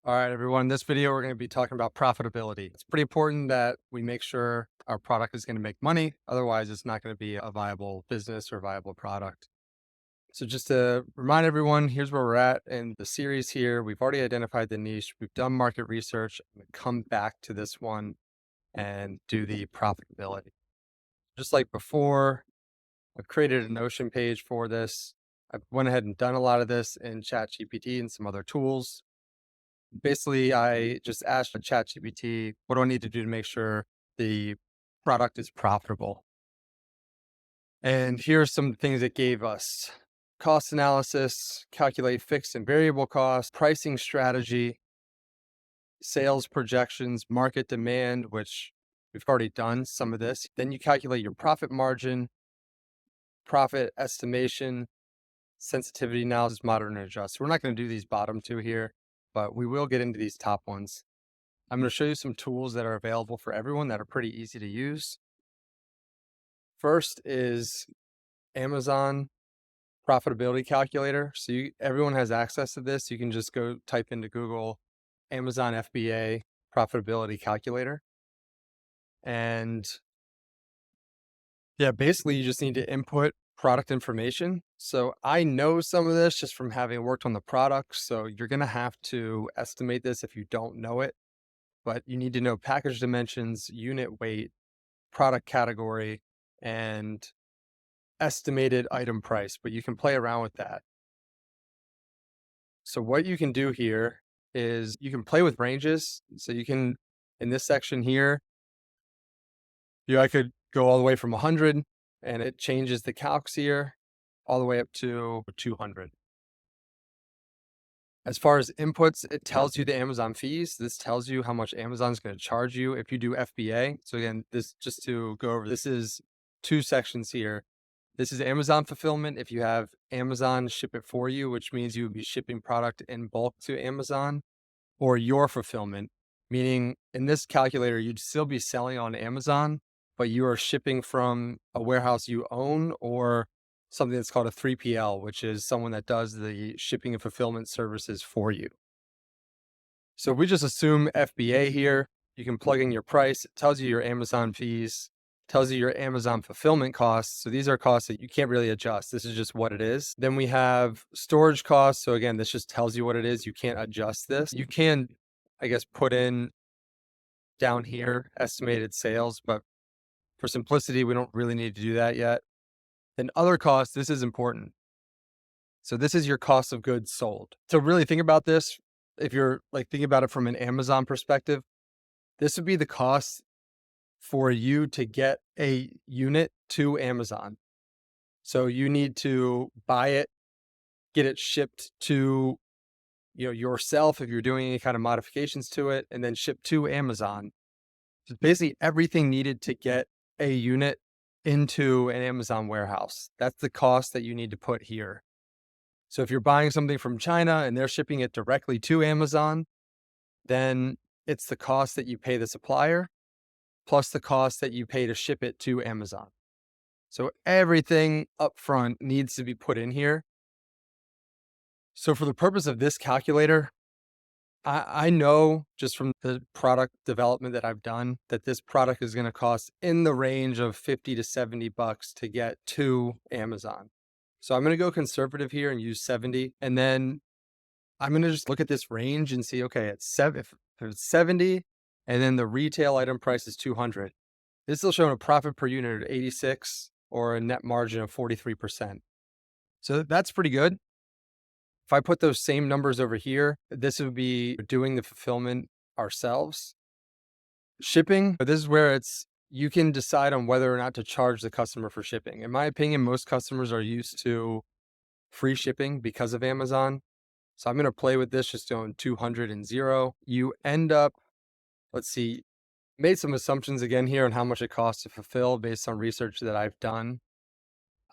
All right, everyone. In this video, we're going to be talking about profitability. It's pretty important that we make sure our product is going to make money. Otherwise, it's not going to be a viable business or viable product. So just to remind everyone, here's where we're at in the series here. We've already identified the niche. We've done market research. I'm going to come back to this one and do the profitability. Just like before, I've created a Notion page for this. I went ahead and done a lot of this in ChatGPT and some other tools. Basically, I just asked ChatGPT, what do I need to do to make sure the product is profitable? And here are some things it gave us: cost analysis, calculate fixed and variable costs, pricing strategy, sales projections, market demand, which we've already done some of this. Then you calculate your profit margin, profit estimation, sensitivity analysis, moderate and adjust. We're not going to do these bottom two here, but we will get into these top ones. I'm going to show you some tools that are available for everyone that are pretty easy to use. First is Amazon Profitability Calculator. So everyone has access to this. You can just go type into Google Amazon FBA Profitability Calculator. And yeah, basically you just need to input product information. So I know some of this just from having worked on the product. So you're going to have to estimate this if you don't know it, but you need to know package dimensions, unit weight, product category, and estimated item price, but you can play around with that. So what you can do here is you can play with ranges. So you can, in this section here, I could go all the way from 100 and it changes the calcs here all the way up to 200. As far as inputs, it tells you the Amazon fees. This tells you how much Amazon's going to charge you if you do FBA. So again, this just to go over, this is two sections here. This is Amazon fulfillment. If you have Amazon ship it for you, which means you would be shipping product in bulk to Amazon, or your fulfillment, meaning in this calculator, you'd still be selling on Amazon, but you are shipping from a warehouse you own or something that's called a 3PL, which is someone that does the shipping and fulfillment services for you. So if we just assume FBA here, you can plug in your price. It tells you your Amazon fees, tells you your Amazon fulfillment costs. So these are costs that you can't really adjust. This is just what it is. Then we have storage costs. So again, this just tells you what it is. You can't adjust this. You can, I guess, put in down here estimated sales, but for simplicity, we don't really need to do that yet. Then other costs, this is important. So this is your cost of goods sold. So really think about this. If you're like thinking about it from an Amazon perspective, this would be the cost for you to get a unit to Amazon. So you need to buy it, get it shipped to yourself if you're doing any kind of modifications to it, and then ship to Amazon. So basically everything needed to get a unit into an Amazon warehouse. That's the cost that you need to put here. So if you're buying something from China and they're shipping it directly to Amazon, then it's the cost that you pay the supplier plus the cost that you pay to ship it to Amazon. So everything up front needs to be put in here. So for the purpose of this calculator, I know just from the product development that I've done that this product is going to cost in the range of 50 to 70 bucks to get to Amazon. So I'm going to go conservative here and use 70. And then I'm going to just look at this range and see, okay, if it's 70 and then the retail item price is 200, it's still showing a profit per unit of 86 or a net margin of 43%. So that's pretty good. If I put those same numbers over here, this would be doing the fulfillment ourselves. Shipping, this is where you can decide on whether or not to charge the customer for shipping. In my opinion, most customers are used to free shipping because of Amazon. So I'm going to play with this, just doing 200 and 0. You end up, let's see, made some assumptions again here on how much it costs to fulfill based on research that I've done.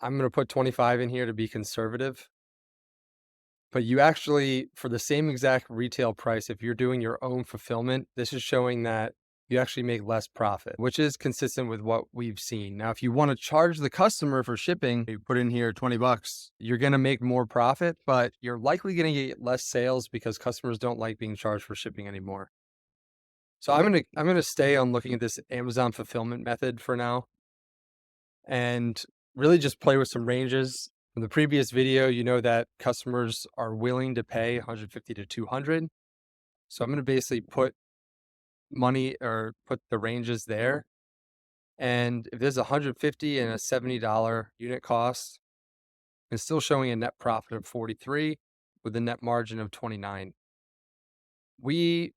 I'm going to put 25 in here to be conservative. But you actually, for the same exact retail price, if you're doing your own fulfillment, this is showing that you actually make less profit, which is consistent with what we've seen. Now, if you want to charge the customer for shipping, you put in here $20, you're going to make more profit, but you're likely going to get less sales because customers don't like being charged for shipping anymore. So I'm going to stay on looking at this Amazon fulfillment method for now and really just play with some ranges. From the previous video, you know that customers are willing to pay 150 to 200. So I'm going to basically put money or put the ranges there. And if there's 150 and a $70 unit cost, it's still showing a net profit of 43 with a net margin of 29. We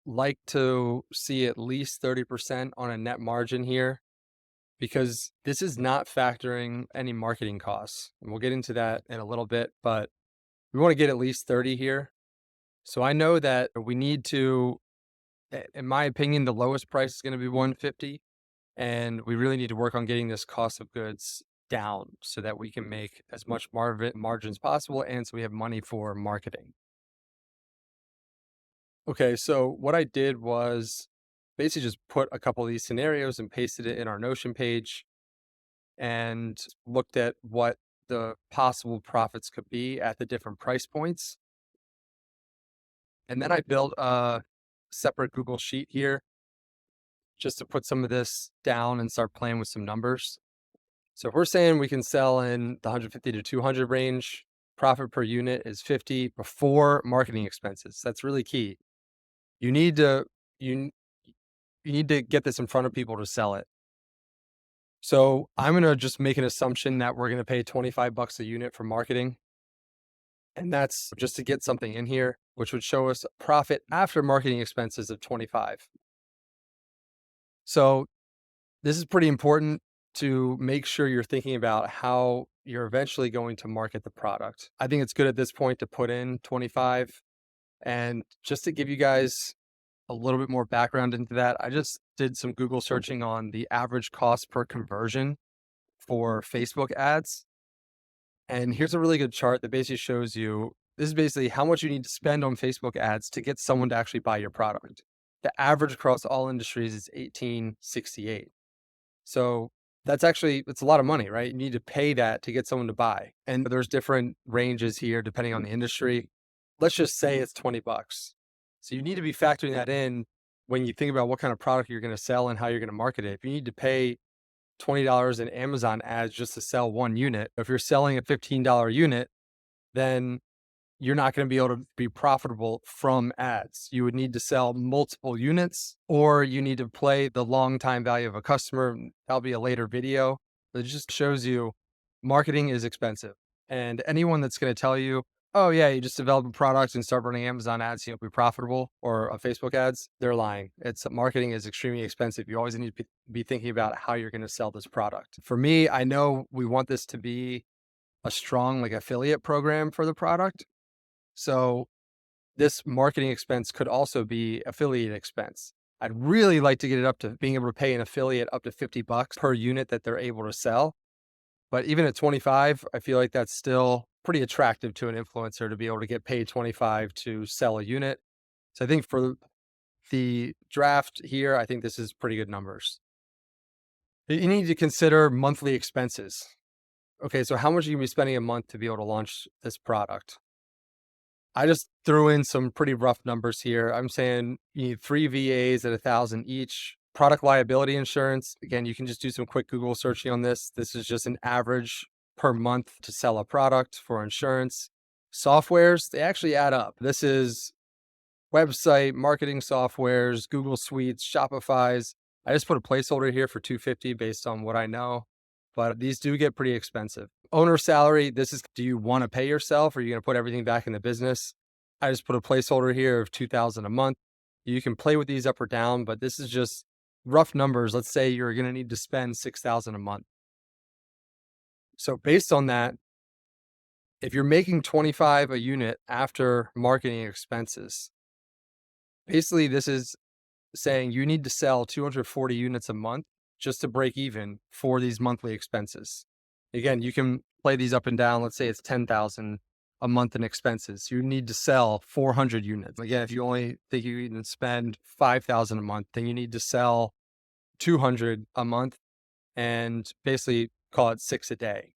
like to see at least 30% on a net margin here because this is not factoring any marketing costs. And we'll get into that in a little bit, but we want to get at least 30 here. So I know that we need to, in my opinion, the lowest price is going to be 150. And we really need to work on getting this cost of goods down so that we can make as much margin as possible. And so we have money for marketing. Okay, so what I did was basically just put a couple of these scenarios and pasted it in our Notion page and looked at what the possible profits could be at the different price points. And then I built a separate Google Sheet here just to put some of this down and start playing with some numbers. So if we're saying we can sell in the 150 to 200 range, profit per unit is 50 before marketing expenses. That's really key. You need to get this in front of people to sell it. So I'm going to just make an assumption that we're going to pay $25 a unit for marketing. And that's just to get something in here, which would show us a profit after marketing expenses of 25. So this is pretty important to make sure you're thinking about how you're eventually going to market the product. I think it's good at this point to put in 25. And just to give you guys a little bit more background into that, I just did some Google searching on the average cost per conversion for Facebook ads. And here's a really good chart that basically shows you, this is basically how much you need to spend on Facebook ads to get someone to actually buy your product. The average across all industries is $18.68. So it's a lot of money, right? You need to pay that to get someone to buy. And there's different ranges here depending on the industry. Let's just say it's $20. So you need to be factoring that in when you think about what kind of product you're going to sell and how you're going to market it. If you need to pay $20 in Amazon ads just to sell one unit, if you're selling a $15 unit, then you're not going to be able to be profitable from ads. You would need to sell multiple units, or you need to play the long time value of a customer. That'll be a later video. But it just shows you marketing is expensive. And anyone that's going to tell you, oh yeah, you just develop a product and start running Amazon ads, you'll be profitable, or Facebook ads, they're lying. Marketing is extremely expensive. You always need to be thinking about how you're going to sell this product. For me, I know we want this to be a strong affiliate program for the product. So this marketing expense could also be affiliate expense. I'd really like to get it up to being able to pay an affiliate up to $50 per unit that they're able to sell. But even at 25, I feel like that's still pretty attractive to an influencer to be able to get paid 25 to sell a unit. So I think for the draft here, I think this is pretty good numbers. You need to consider monthly expenses. Okay, so how much are you going to be spending a month to be able to launch this product? I just threw in some pretty rough numbers here. I'm saying you need 3 VAs at $1,000 each. Product liability insurance. Again, you can just do some quick Google searching on this. This is just an average per month to sell a product for insurance. Softwares, they actually add up. This is website, marketing softwares, Google Suites, Shopify's. I just put a placeholder here for $250 based on what I know, but these do get pretty expensive. Owner salary, do you want to pay yourself or are you going to put everything back in the business? I just put a placeholder here of $2,000 a month. You can play with these up or down, but this is just rough numbers. Let's say you're going to need to spend $6,000 a month. So based on that, if you're making 25 a unit after marketing expenses, basically this is saying you need to sell 240 units a month just to break even for these monthly expenses. Again, you can play these up and down. Let's say it's 10,000 a month in expenses. You need to sell 400 units. Again, if you only think you can spend 5,000 a month, then you need to sell 200 a month and basically call it 6 a day.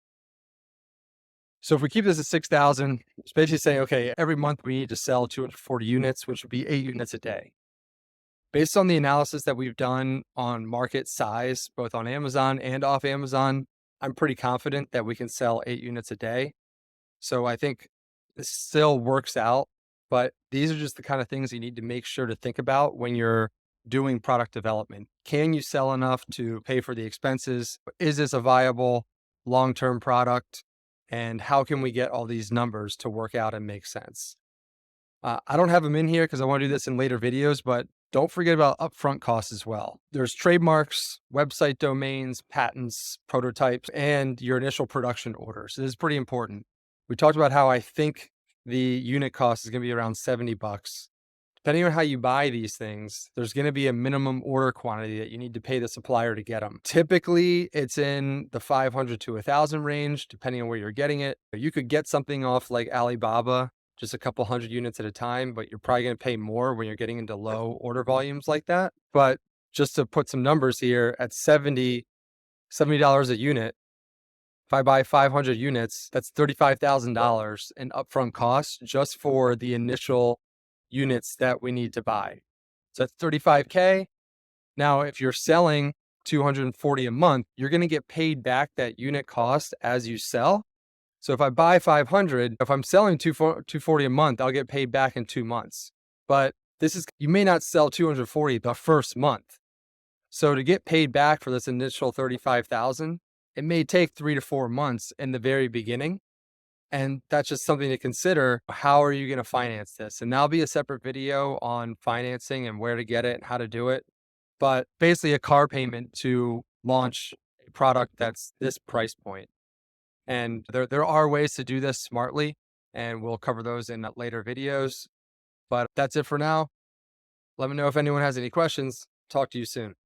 So if we keep this at 6,000, it's basically saying, okay, every month we need to sell 240 units, which would be 8 units a day. Based on the analysis that we've done on market size, both on Amazon and off Amazon, I'm pretty confident that we can sell 8 units a day. So I think this still works out, but these are just the kind of things you need to make sure to think about when you're doing product development. Can you sell enough to pay for the expenses? Is this a viable long-term product? And how can we get all these numbers to work out and make sense? I don't have them in here because I want to do this in later videos, but don't forget about upfront costs as well. There's trademarks, website domains, patents, prototypes, and your initial production orders. This is pretty important. We talked about how I think the unit cost is going to be around $70. Depending on how you buy these things, there's going to be a minimum order quantity that you need to pay the supplier to get them. Typically, it's in the 500 to 1,000 range, depending on where you're getting it. You could get something off like Alibaba, just a couple hundred units at a time, but you're probably going to pay more when you're getting into low order volumes like that. But just to put some numbers here, at $70 a unit, if I buy 500 units, that's $35,000 in upfront costs just for the initial units that we need to buy. So that's 35K. Now, if you're selling 240 a month, you're going to get paid back that unit cost as you sell. So if I buy 500, if I'm selling 240 a month, I'll get paid back in 2 months. But you may not sell 240 the first month. So to get paid back for this initial 35,000, it may take 3 to 4 months in the very beginning. And that's just something to consider. How are you going to finance this? And that'll be a separate video on financing and where to get it and how to do it. But basically a car payment to launch a product that's this price point. And there are ways to do this smartly, and we'll cover those in later videos. But that's it for now. Let me know if anyone has any questions. Talk to you soon.